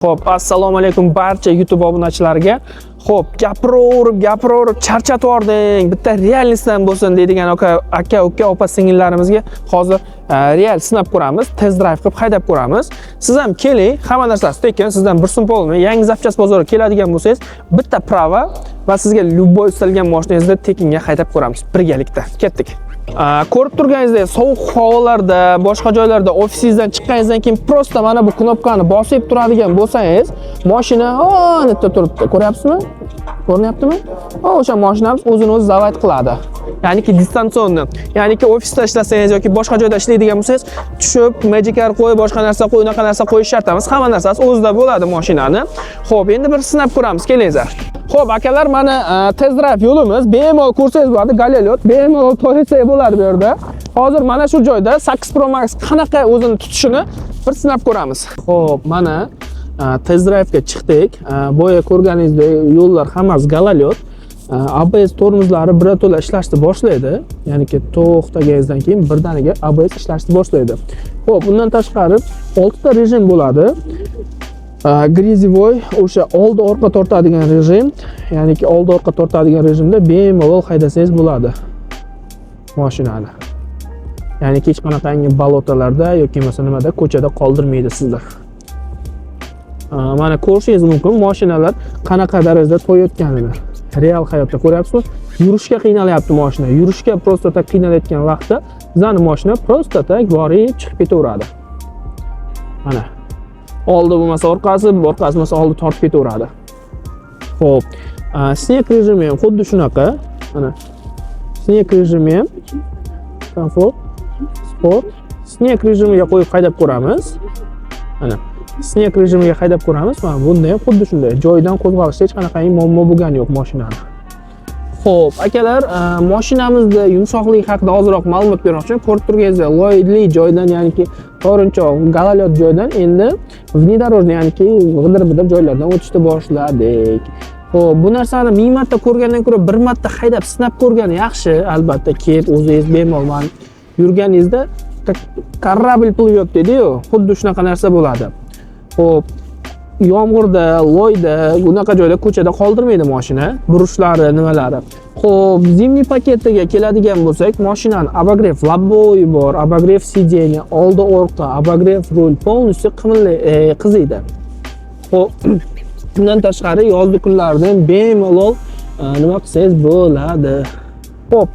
Xo'p, assalomu alaykum barcha YouTube obunachilariga. Xo'p, gapiraverib charchatib yording. Bitta realistdan bo'lsin deydigan aka, opa singillarimizga hozir real sinab ko'ramiz, test drive qilib haydab ko'ramiz. Siz ham keling, hamma narsasi tekin, sizdan bir so'm bo'lmay, yangi zapchast bozoriga keladigan bo'lsangiz, bitta prava va sizga любой istalgan mashinangizni tekinga haydab ko'ramiz birgalikda. Ketdik. Ko'rib turganingizdek, sovuq havolarda, boshqa joylarda ofisingizdan chiqqaningizdan keyin prosta mana bu knopkani bosib turadigan bo'lsangiz, mashina anetda turibdi. Ko'ryapsizmi? Ko'ryaptimi? O'sha mashinamiz o'zini o'zi zavod qiladi. Ya'niki distansionni. Ya'niki ofisda ishlasangiz yoki boshqa joyda ishlaydigan bo'lsangiz, tushib, Magicar qo'y, boshqa narsa qo'y, unaqa narsa qo'yish shart emas. Hamma narsasi o'zida bo'ladi mashinani. Xo'p, endi bir sinab ko'ramiz, kelingizlar. Xo'p, akalar, mana test drive yo'limiz. Bemalol ko'rsangiz bo'ladi, Galileo, bemalol to'g'ritsa bo'ladi bu yerda. Hozir mana shu joyda 8 Pro Max qanaqa o'zini tutishini bir sinab ko'ramiz. Xo'p, mana test drive'ga chiqdik. Boya ko'rganingizdek, yo'llar hammasi Galileo. ABS tormozlari birato'la ishlashni boshlaydi. Ya'niki to'xtaganingizdan keyin birdaniga ABS ishlashni boshlaydi. Xo'p, bundan tashqari 6 ta rejim bo'ladi. Grizivoy o'sha oldi-orqa tortadigan rejim, ya'niki oldi-orqa tortadigan rejimda bemalol haydasangiz bo'ladi mashinani. Ya'ni hech qanaqangi balotalarda yoki bo'lmasa nimada ko'chada qoldirmaydi sizlar. Mana ko'rishingiz mumkin mashinalar qanaqa darajada to'yayotganini. Real hayotda ko'ryapsizmi? Yurishga qiynalyapti mashina. Yurishga prosta tak qiynalayotgan vaqtda bizning mashina prosta tak borib chiqib ketaveradi. Mana oldi bo'lmasa orqasi bo'lmasa oldi tortib ketaveradi. Xo'p, sneg rejimi ham xuddi shunaqa. Mana sneg rejimi ham komfort, sport, sneg rejimiga qo'yib haydab ko'ramiz. Mana sneg rejimiga haydab ko'ramiz. Mana bunda ham xuddi shunday. Joydan qo'zg'alishda hech qanaqa muammo bo'lgani yo'q mashinani. Xo'p, akalar, mashinamizda yumshoqlik haqida ozroq ma'lumot bermoqchiman. Ko'rib turganingizdek, loyli joydan, ya'niki to'rinchoq, Galileo joydan endi внедорожный, ya'niki g'idir-bidir joylardan o'tishni boshladik. Xo'p, bu narsani ming marta ko'rgandan ko'ra bir marta haydab sinab ko'rgan yaxshi. Albatta, kelib o'zingiz bemalol yurganingizda kорабль плывет deydi-ku, xuddi shunaqa narsa bo'ladi. Xo'p, yomg'irda, loyda, bunaqa joyda ko'chada qoldirmaydi mashina, burushlari, nimalari. Xo'p, zimniy paketiga keladigan bo'lsak, mashinaning обогрев лобовой bor, обогрев сиденья, oldi-orqa, обогрев rul полностью qiziydi. Xo'p, bundan tashqari yozgi kunlarda ham bemalol nima qilsangiz bo'ladi. Xo'p,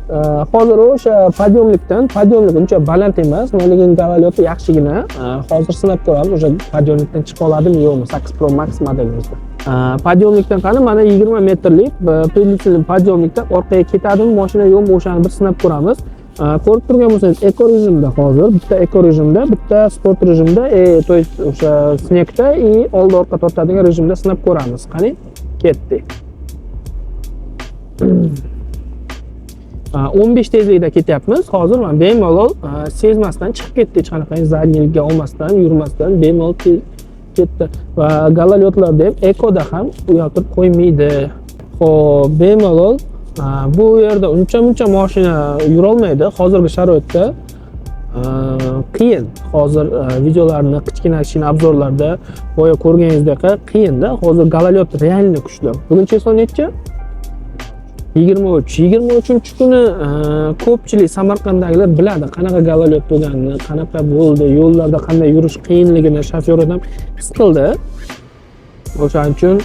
hozir o'sha podyomlik uncha baland emas, lekin Galileo yaxshigina. Hozir sinab ko'ramiz, o'sha podyomlikdan chiqa oladimi yo'qmi 8 Pro Max modelimizda. Podyomlikdan qani mana 20 metrlik plyusli podyomlikdan orqaga ketadimi mashina yo'qmi, o'shani bir sinab ko'ramiz. Ko'rib turgan bo'lsangiz, eko rejimda hozir, bitta eko rejimda, bitta sport rejimda, to есть o'sha snegda oldi-orqa tortadigan rejimda sinab ko'ramiz. Qani, ketdik. 15 tezlikda ketyapmiz. Hozir men bemalol sezmasdan chiqib ketdi, hech qanaqa zadniylikka olmasdan, yurmasdan bemalol ketdi. Va Galileolarda ham ekoda ham uyaltirib qo'ymaydi. Xo'p, bemalol bu yerda uncha mashina yura olmaydi. Hozirgi sharoitda qiyin. Hozir videolarni, kichkina obzorlarda boya ko'rganingizdek qiyin-da. Hozir Galileo realni kuchli. Bugun cheston necha? 23 kuni ko'pchilik Samarqanddagilar biladi qanaqa Galileo bo'lganini, qanaqa bo'ldi, yo'llarda qanday yurish qiyinligini shofyor odam his qildi. O'shaning uchun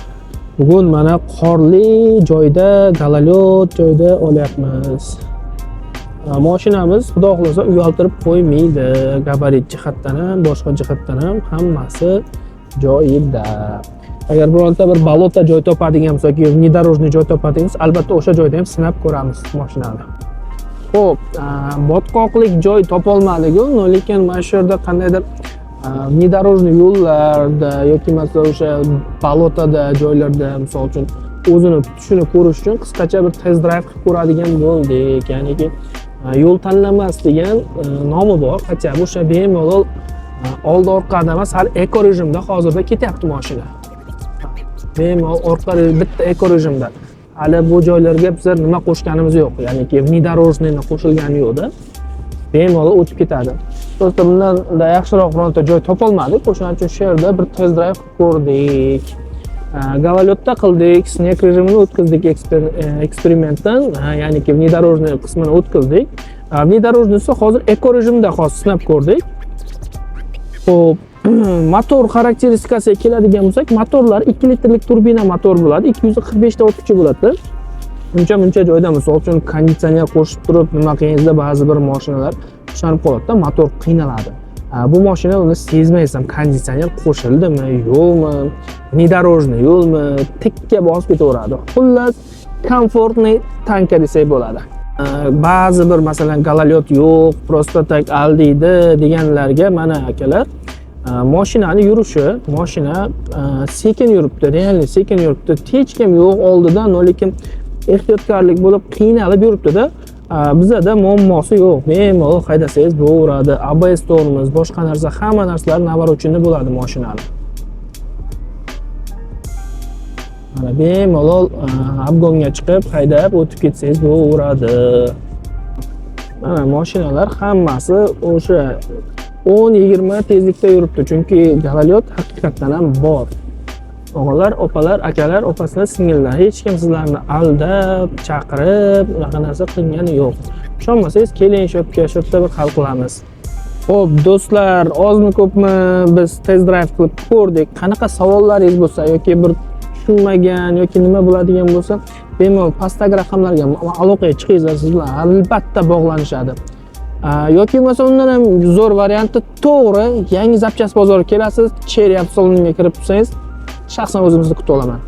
bugun mana qorli joyda, Galileo joyda olyapmiz. Mashinamiz xudo xolasa uyaltirib qo'ymaydi. Gabarit jihatdan ham, boshqa jihatdan ham hammasi joyida. Agar bironta bir balota joy topadigan bo'lsa yoki внедорожный joy topadigan, albatta o'sha joyda ham sinab ko'ramiz mashinani. Xo'p, botqoqlik joy topolmadik-ku, lekin mana shu yerda qandaydir внедорожный yo'llarda yoki masalan o'sha balotada joylarda, misol uchun o'zini tutishini ko'rish uchun qisqacha bir test drive qilib ko'radigan bo'ldik. Ya'niki yo'l tanlamas degan nomi bor. Qachon o'sha bemalol oldi-orqada emas, hali eko rejimda hozirda ketyapti mashina. Bemalol orqa bitta eko rejimda. Hali bu joylarga bizlar nima qo'shganimiz yo'q. Ya'niki внедорожныйni qo'shilgani yo'qda. bemalol o'tib ketadi. Do'stlar, bundan yaxshiroq bironta joy topolmadik. O'shaning uchun shu yerda bir test drive ko'rdik. Galolyotda qildik, sneg rejimini o'tkazdik eksperimentdan, ya'niki внедорожный qismini o'tkazdik. Внедорожныйsi hozir eko rejimda hozir sinab ko'rdik. Xo'p, motor xarakteristikasiga keladigan bo'lsak, motorlar 2 litrlik turbina motor bo'ladi, 245 ta o't kuchi bo'ladi. Muncha joyda misol uchun konditsioner qo'shib turib, nima qilingizda ba'zi bir mashinalar ishlanib qoladi-da, motor qiynaladi. Bu mashina uni sezmaysan, konditsioner qo'shildimi, yo'qmi, внедорожный yo'lmi, tikka bosib ketaveradi. Xullas, komfortniy tanka desak bo'ladi. Ba'zi bir masalan galolyot yo'q, prosta tak aldiydi deganlarga mana akalar, mashinani yurishi, mashina sekin yuribdi, realniy sekin yuribdi, hech kim yo'q oldidan, lekin ehtiyotkorlik bo'lib qiynalib yuribdi-da. Bizda muammosi yo'q, bemalol haydasangiz bo'laveradi. ABS tormoz, boshqa narsa, hamma narsalar navarochinda bo'ladi mashinani. Mana bemalol obgonga chiqib, haydab o'tib ketsangiz bo'laveradi. Mana mashinalar hammasi o'sha 10-20 tezlikda yuribdi, chunki galolyot haqiqatan ham bor. O'g'illar, opalar, akalar, opaslar, singillar, hech kim sizlarni aldab, chaqirib, unaqa narsa qilgani yo'q. Ishonmasangiz, keling shu yerda bir hal qilamiz. Xo'p, do'stlar, ozmi ko'pmi biz test drive qilib ko'rdik. Qanaqa savollaringiz bo'lsa yoki bir tushunmagan yoki nima bo'ladigan bo'lsa, bemalol pastdagi raqamlarga aloqaga chiqingizlar, siz bilan albatta bog'lanishadi. Yoki bo'lmasa undan ham zo'r varianti, to'g'ri yangi zapchast bozoriga kelasiz, Cherry avtosaloniga kirib tursangiz, shaxsan o'zimizni kutib olaman.